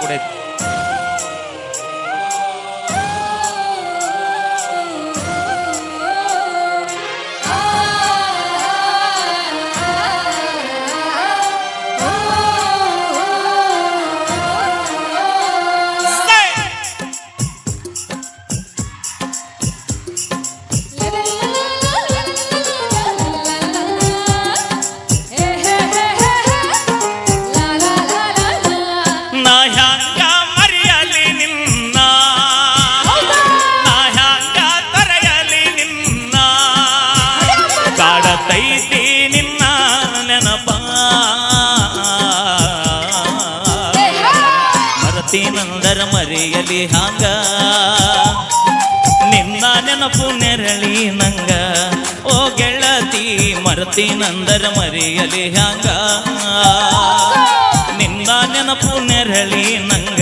ಕೂಡ ನಂದರ ಮರೆಯಲಿ ಹಾಂಗ ನಿನ್ನ ನೆನಪು ನೆರಳಿ ನಂಗ ಓ ಗೆಳತಿ ಮರತಿ ನಂದರ ಮರೆಯಲಿ ಹಾಂಗ ನಿನ್ನ ನೆನಪು ನೆರಳಿ ನಂಗ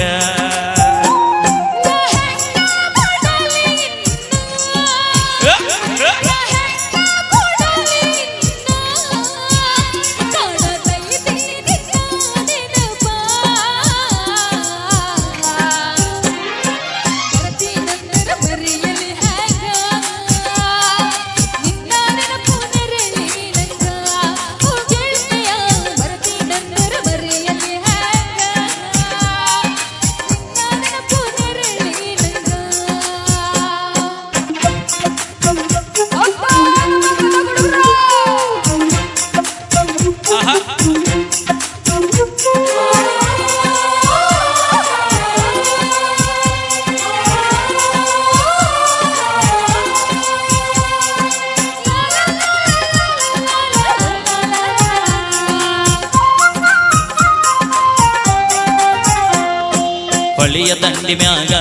ಹೊಳಿಯ ದಂಡಿ ಮ್ಯಾಗ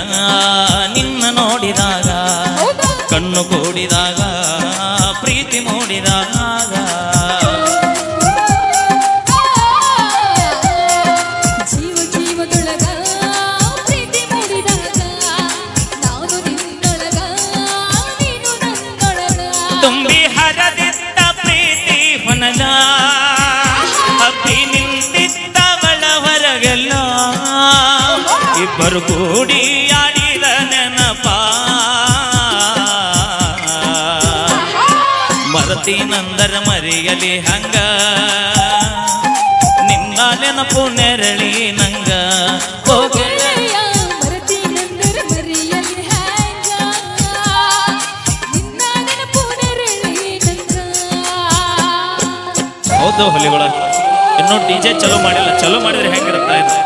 ನಿನ್ನ ನೋಡಿದಾಗ ಕಣ್ಣು ಕೂಡಿದಾಗ ಪ್ರೀತಿ ಮೂಡಿದಾಗ ಜೀವ ಜೀವದೊಳಗ ಪ್ರೀತಿ ಮೂಡಿದಾಗ ನಾನು ನಿನ್ನೊಳಗ ನೀನು ನನ್ನೊಳಗ ತುಂಬಿ ಹರದಿದ್ದ ಪ್ರೀತಿ ಹೊನಲ ಅಪ್ಪಿ ನಿಂತಿದ್ದವಳ ಹೊರಗೆಲ್ಲ ಇಬ್ಬರು ಕೂಡಿ ಆಡಿದ ನೆನಪ ಮರತಿ ನಂದರ ಮರೆಯಲಿ ಹಂಗ ನಿನ್ನ ನೆನಪು ನೆರಳಿ ನಂಗ ಗೆಳೆಯ ಮರತಿ ನಂದರ ಮರೆಯಲಿ ಹ್ಯಾಂಗ ನಿನ್ನ ನೆನಪು ನೆರಳಿ ನಂಗ ಹೌದು ಹುಲಿಗಳ ಇನ್ನೂ ಡಿಜೆ ಚಲೋ ಮಾಡಿಲ್ಲ ಚಲೋ ಮಾಡಿದ್ರೆ ಹೆಂಗಿರುತ್ತಾ ಇದು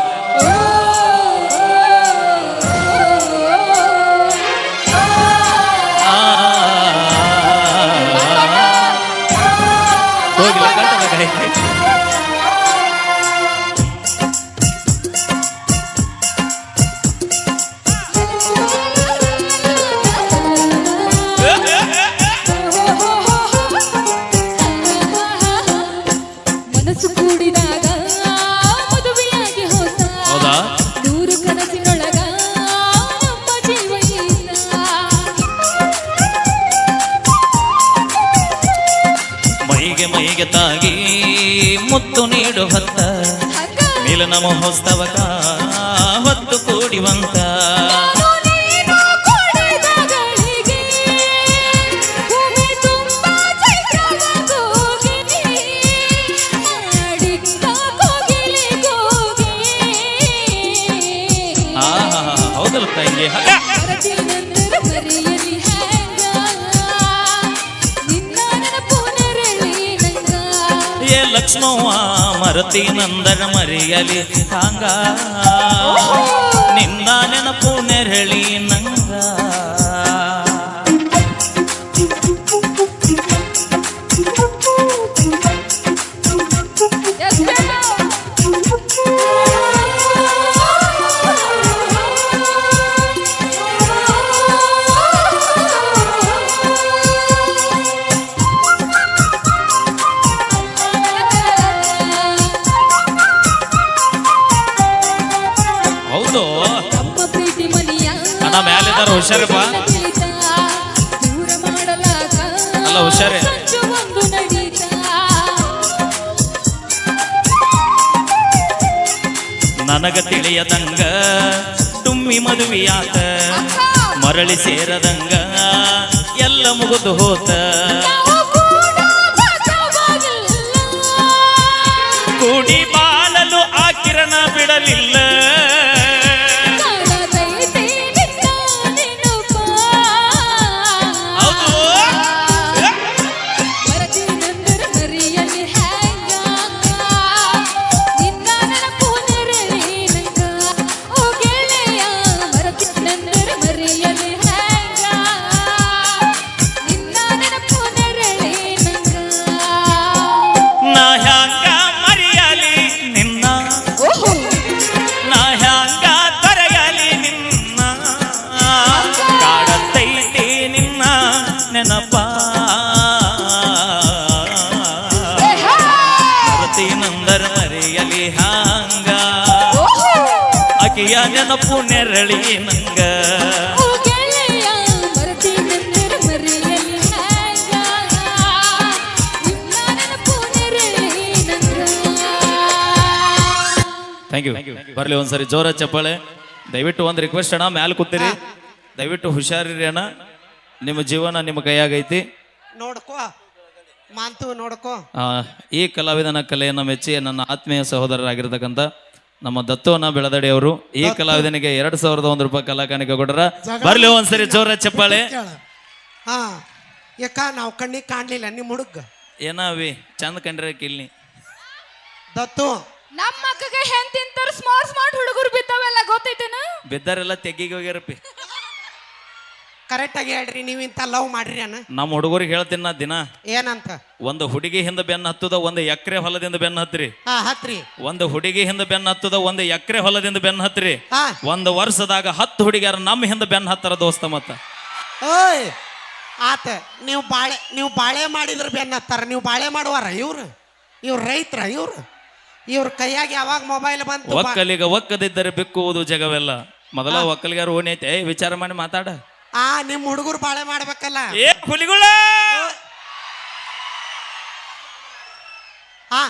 ಮನಸ್ಸು ಕೂಡಿದಾಗ ಮದುವೆಯಾಗಿ ಹೋದ ಹೌದಾ ನೂರು ಕನಸಿನೊಳಗ ನಮ್ಮ ಜೀವ ಇಲ್ಲ ಮೈಗೆ ಮೈಗೆ ತಾಗಿ ಮುತ್ತು ನೀಡು ಹೊತ್ತ ಮಿಲನ ಮಹೋತ್ಸವಕ ಹೊತ್ತು ಕೂಡಿವಂತ ಹೌದಲ್ಲ ತಂಗಿ ಏ ಲಕ್ಷ್ಮವ್ವ ಮರತಿ ನಂದರ ಮರೆಯಲಿ ಹಾಂಗ ನಿನ್ನ ನೆನಪು ನೆರಳಿ ನಂಗ ಅಣ್ಣ ಮ್ಯಾಲಿದಾರ ಹುಷಾರಪ್ಪ ಅಲ್ಲ ಹುಷಾರೇ ನನಗ ತಿಳಿಯದಂಗ ಡುಮ್ಮಿ ಮದುವೆಯಾತ ಮರಳಿ ಸೇರದಂಗ ಎಲ್ಲ ಮುಗಿದು ಹೋತ ನಾವು ಕೂಡ ಬಚಾವಾಗಿಲ್ಲ. ಕೂಡಿ ಬಾಳಲು ಆ ಕಿರಣ ಬಿಡಲಿಲ್ಲ ಕಾಣತೈತೆ ನಿನ್ನ ನೆನಪ. ಹೌದು ಮರದಿನಂದರ ಮರಿಯಲ್ಲಿ ಹ್ಯಾಂಗ ನಿನ್ನ ನೆನಪು ನೆರಳಿ ನಂಗ. ಓ ಗೆಳೆಯ ಮರದಿನಂದರ ಮರಿಯಲ್ಲಿ ಹ್ಯಾಂಗ ನಿನ್ನ ನೆನಪು ನೆರಳಿ ನಂಗ. ನಾ ಹ್ಯಾಂಗ ಮರೆಯಲಿ ನಿನ್ನ ಓಹೋ ನಾ ಹ್ಯಾಂಗ ತೊರೆಯಲಿ ನಿನ್ನ ಕಾಡತೈತಿ ನಿನ್ನ ನೆನಪ ಮರತಿನಂದರ ಮರೆಯಲಿ ಹ್ಯಾಂಗ ಅಕಿಯ ನೆನಪು ನೆರಳಿ ನಂಗ ಓ ಗೆಳೆಯ ಮರದಿನಂದರ ಮರಿಯಲ್ಲಿ ಹ್ಯಾಂಗ ನಿನ್ನ ನೆನಪು ನೆರಳಿ ನಂಗ. ಥ್ಯಾಂಕ್ ಯು ಬರ್ಲಿ ಒಂದ್ಸರಿ ಜೋರ ಚಪ್ಪಾಳೆ. ದಯವಿಟ್ಟು ಒಂದು ರಿಕ್ವೆಸ್ಟ್ ಅಣ್ಣ, ಮ್ಯಾಲ ಕೂತಿರಿ, ದಯವಿಟ್ಟು ಹುಷಾರಿರಿ ಅಣ್ಣ, ನಿಮ್ಮ ಜೀವನ ನಿಮ್ಮ ಕೈಯಾಗೈತಿ. ನೋಡ್ಕೋ ಮಾಂತು ನೋಡ್ಕೋ. ಈ ಕಲಾವಿದನ ಕಲೆಯನ್ನು ಮೆಚ್ಚಿ ನನ್ನ ಆತ್ಮೀಯ ಸಹೋದರರಾಗಿರ್ತಕ್ಕಂಥ ನಮ್ಮ ದತ್ತೋನ ಬೆಳದಡಿ ಅವರು ಈ ಕಲಾವಿದನಿಗೆ 2,001 ರೂಪಾಯಿ ಕಲಾಕಾಣಿಕೆ ಕೊಟ್ಟರ. ಬರ್ಲಿ ಒಂದ್ಸರಿ ಜೋರ ಚಪ್ಪಾಳೆ. ಹಾ ಯಾಕ ನಾವು ಕಣ್ಣಿಗೆ ಕಾಣ್ಲಿಲ್ಲ ನಿಮ್ಮ ಹುಡುಗ ಏನಾವಿ ಚಂದ ಕಂಡ್ರೆ ಕಿಲ್ನಿ ದತ್ತು. ನಮ್ಮ ಅಕ್ಕಗೆ ಹೆಂತಿಂತರ ಸ್ಮಾರ್ಟ್ ಹುಡುಗರು ಬಿದ್ದಾವೆಲ್ಲ ಗೊತ್ತೈತೇನ? ಬಿದ್ದಾರೆಲ್ಲ ತೆಗಿಗೆ ಹೋಗ್ಯಾರಪ್ಪಿ. ಕರೆಕ್ಟ್ ಆಗಿ ಹೇಳ್ರಿ, ನೀವು ಇಂಥ ಲವ್ ಮಾಡ್ರಿ ಅನ್ನ. ನಮ್ಮ ಹುಡುಗರಿಗೆ ಹೇಳ್ತೀನಿ ನಾ ದಿನ, ಏನಂತ? ಒಂದು ಹುಡುಗಿ ಹಿಂದ ಬೆನ್ನ ಹತ್ತದ, ಒಂದು ಎಕರೆ ಹೊಲದಿಂದ ಬೆನ್ನ ಹತ್ರಿ. ಹಾ ಹತ್ರಿ. ಒಂದು ಹುಡುಗಿ ಹಿಂದ ಬೆನ್ನ ಹತ್ತದ, ಒಂದು ಎಕರೆ ಹೊಲದಿಂದ ಬೆನ್ನ ಹತ್ರಿ. ಹಾ ಒಂದು ವರ್ಷದಾಗ 10 ಹುಡುಗಿಯರ ನಮ್ಮ ಹಿಂದ ಬೆನ್ನ ಹತ್ತಾರ ದೋಸ್ತ. ಮತ್ತ ಓಯ್ ಆತ ನೀವು ಬಾಳೆ ಮಾಡಿದ್ರ ಬೆನ್ನ ಹತ್ತಾರ. ನೀವು ಬಾಳೆ ಮಾಡುವಾರ ಇವ್ರು ರೈತರ ಇವ್ರ ಕೈಯಾಗ ಯಾವಾಗ ಮೊಬೈಲ್ ಬಂತು ಒಕ್ಕಲಿಗ ಒಕ್ಕದಿದ್ದರೆ ಬಿಕ್ಕುವುದು ಜಗವೆಲ್ಲ. ಮೊದಲ ಒಕ್ಕಲಿಗಾರ ಓನೈತೆ ವಿಚಾರ ಮಾಡಿ ಮಾತಾಡ. ನಿಮ್ ಹುಡುಗರು ಬಾಳೆ ಮಾಡ್ಬೇಕಲ್ಲ. ಏ ಹುಲಿಗಳ ಹಾ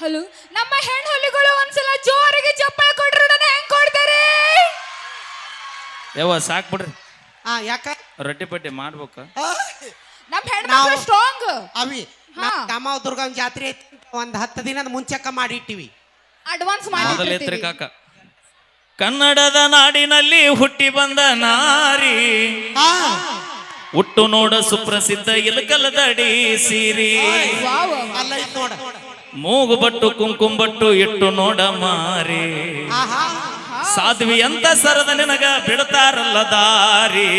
ಹಲೋ, ನಮ್ಮ ಹೆಣ್ಣು ಹುಲಿಗಳು ಒಂದ್ಸಲ ಜೋರಿಗೆ ಚಪ್ಪಾಳೆ ಕೊಡ್ರಿ. ಹೆಂಗ್ ಕೊಡ್ತಾರೆ? ಯಾವ ಸಾಕ್ ಬಿಡ್ರಿ, ಯಾಕ ರೊಟ್ಟಿ ಪಟ್ಟಿ ಮಾಡ್ಬೇಕ. ನಮ್ಮ ಹೆಣ್ಮಕ್ಳು ಸ್ಟ್ರಾಂಗ್. ಅವಿ ಕಾಮಾವ್ ದುರ್ಗನ್ ಜಾತ್ರೆ ಐತಿ, ಒಂದ್ 10 ದಿನದ ಮುಂಚೆಕ್ಕ ಮಾಡಿ ಇಟ್ಟಿವಿ. ಅಡ್ವಾನ್ಸ್ ಮೊದಲೇತ್ರಿ ಕಾಕ. ಕನ್ನಡದ ನಾಡಿನಲ್ಲಿ ಹುಟ್ಟಿ ಬಂದ ನಾರಿ, ಹುಟ್ಟು ನೋಡ ಸುಪ್ರಸಿದ್ಧ ಇಲಕಲದಡಿ ಸೀರಿ. ಅಲ್ಲ ಇದು ನೋಡ, ಮೂಗು ಬಟ್ಟು ಕುಂಕುಮ ಬಟ್ಟು ಇಟ್ಟು ನೋಡ ಮಾರಿ. ಆಹಾ ಸಾಧ್ವಿ ಅಂತ ಸರದ ನಿನಗ ಬಿಡ್ತಾರಲ್ಲ ದಾರಿ.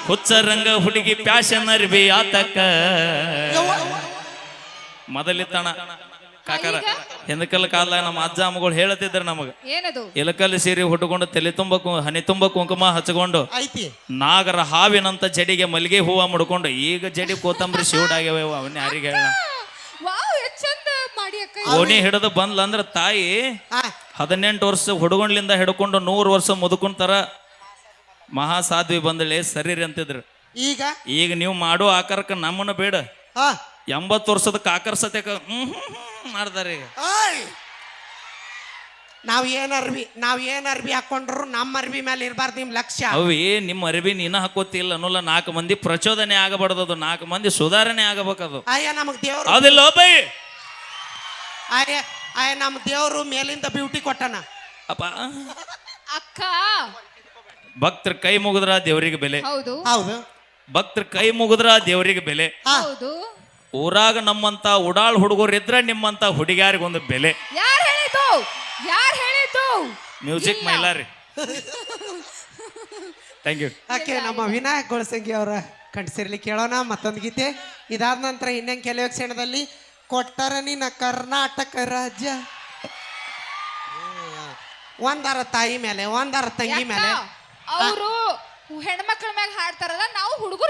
ಹುಚ್ಚರಂಗ ಹುಡುಗಿ ಪ್ಯಾಶನ್ ಅರ್ಬಿ ಆತಕ. ಮೊದಲಿತ್ತಣ ಕಾಕರ ಹಿಂದಕಲ್ ಕಾಲ ನಮ್ಮ ಅಜ್ಜ ಅಮ್ಮಗಳು ಹೇಳತಿದ್ರ ನಮಗ, ಏನದು? ಇಲಕಲ್ಲಿ ಸೀರೆ ಹುಟ್ಟುಕೊಂಡು ತಲೆ ತುಂಬ ಹನಿ ತುಂಬ ಕುಂಕುಮ ಹಚ್ಕೊಂಡು ಐತಿ ನಾಗರ ಹಾವಿನಂತ ಜಡಿಗೆ ಮಲ್ಲಿಗೆ ಹೂವ ಮುಡ್ಕೊಂಡು. ಈಗ ಜಡಿ ಕೋತಂಬರಿ ಶಿವಡ್ ಆಗ್ಯಾವ, ಅವನ್ನ ಯಾರಿಗೆ ಹೇಳ. ವಾವ್, ಎಷ್ಟ್ ಚಂದ ಮಾಡಿ ಅಕ್ಕ. ಓಣಿ ಹಿಡಿದು ಬಂದ್ಲ ಅಂದ್ರ ತಾಯಿ 18 ವರ್ಷ ಹುಡುಗಣ್ಲಿಂದ ಹಿಡ್ಕೊಂಡು 100 ವರ್ಷ ಮುದುಕೊಂತಾರ ಮಹಾ ಸಾಧ್ವಿ ಬಂದಳೆ ಸರಿರಿ ಅಂತಿದ್ರು. ಈಗ ನೀವು ಮಾಡೋ ಆಕಾರಕ್ಕೆ ನಮ್ಮನ್ನ ಬೇಡ, 80 ವರ್ಷದ ಕಾಕರ್ ಸತ್ಯಕ ಮಾಡ್ತಾರೆ. ಈಗ ನಾವ್ ಏನ್ ಅರ್ಬಿ ಹಾಕೊಂಡ್ರು ನಮ್ಮ ಅರ್ಬಿ ಮೇಲೆ ಇರಬಾರ್ದು ನಿಮ್ ಲಕ್ಷ್ಯ. ಅವಿ ನಿಮ್ಮ ಅರಿವಿ ನೀನ ಹಾಕೋತಿಲ್ಲ ಅನ್ನೋಲ್ಲ. 4 ಮಂದಿ ಪ್ರಚೋದನೆ ಆಗಬಾರ್ದದು, 4 ಮಂದಿ ಸುಧಾರಣೆ ಆಗಬೇಕದು. ಅಯ್ಯ ನಮಗ್ ದೇವ್ರು ಅದಿಲ್ಲ ಬೈ. ಅಯ್ಯ ನಮ್ ದೇವ್ರು ಮೇಲಿಂದ ಬ್ಯೂಟಿ ಕೊಟ್ಟನ ಅಪ್ಪ. ಅಕ್ಕ ಭಕ್ತರ ಕೈ ಮುಗಿದ್ರ ದೇವರಿಗೆ ಬೆಲೆ. ಹೌದು ಹೌದು. ಭಕ್ತರ ಕೈ ಮುಗಿದ್ರ ದೇವರಿಗೆ ಬೆಲೆ. ಹೌದು. ಊರಾಗ ನಮ್ಮಂತ ಉಡಾಳ್ ಹುಡುಗರು ಇದ್ರೆ ನಿಮ್ಮಂತ ಹುಡುಗಿಯಾರಿಗೊಂದು ಬೆಲೆ. ಯಾರ್ ಹೇಳಿದ್ದು? Music Mailari. Thank you. Okay, ನಮ್ಮ ವಿನಾಯಕ್ ಗೊಳಸಂಗಿ ಅವರ ಕಂಠಸಿರ್ಲಿ ಕೇಳೋಣ ಮತ್ತೊಂದು ಗೀತೆ. ಇದಾದ ನಂತರ ಇನ್ನೇನು ಕೆಲವೇ ಕ್ಷಣದಲ್ಲಿ ಕೊಟ್ಟರ ನಿನ್ನ ಕರ್ನಾಟಕ ರಾಜ್ಯ. ಒಂದರ ತಾಯಿ ಮೇಲೆ ಒಂದರ ತಂಗಿ ಮೇಲೆ. ಅವರು ಹೆಣ್ಮಕ್ಳ ಮೇಲೆ ಹಾಡ್ತಾರಲ್ಲ, ನಾವು ಹುಡುಗರ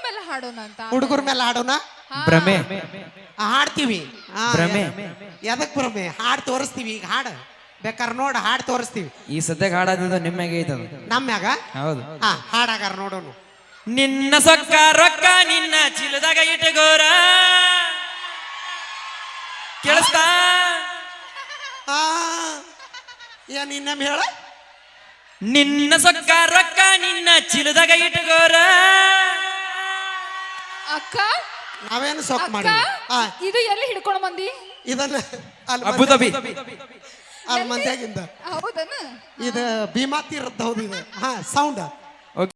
ಮೇಲೆ ಹಾಡೋಣ ಅಂತ. ಹುಡುಗರ ಮೇಲೆ ಹಾಡೋಣ. ಭ್ರಮೆ ಹಾಡ್ತೀವಿ. ಭ್ರಮೆ ಎದಕ್ ಭ್ರಮೆ? ಹಾಡ್ ತೋರಿಸ್ತೀವಿ. ಈಗ ಹಾಡು ಬೇಕಾರೆ ನೋಡ, ಹಾಡ್ ತೋರಿಸ್ತೀವಿ. ಈ ಸದ್ಯಕ್ಕೆ ಹಾಡೋದು ನಿಮ್ಮಗೆ ಐತದ. ನಮ್ಯಾಗ ಹೌದು. ಹಾಡಾಗಾರ ನೋಡೋಣ. ನಿನ್ನ ಸೊಕ್ಕ ರೊಕ್ಕ ನಿನ್ನ ಚೀಲದಾಗ ಇಟ್ಟಗೋರ ಕೇಳಿಸ್ತಾ ಏನ್ ಇನ್ನೊಮ್ಮೆ ಹೇಳ. ನಿನ್ನ ಸೊಕ್ಕ ರೊಕ್ಕ ನಿನ್ನ ಚೀಲದಾಗ ಇಟ್ಕೋರ. ಅಕ್ಕ ನಾವೇನು ಸೊಕ್ ಅಕ್ಕ ಮಾಡಿ ಇದು ಎಲ್ಲಿ ಹಿಡ್ಕೊಂಡು ಬಂದಿ? ಇದನ್ನ ಅಬುದಾಬಿ. ಅಲ್ಲಿ ಮಂದ್ಯಾಗಿಂದ ಹೌದನ? ಇದು ಭೀಮಾ ತೀರದ್ದು ಹೌದು ಇದು. ಹಾ ಸೌಂಡ್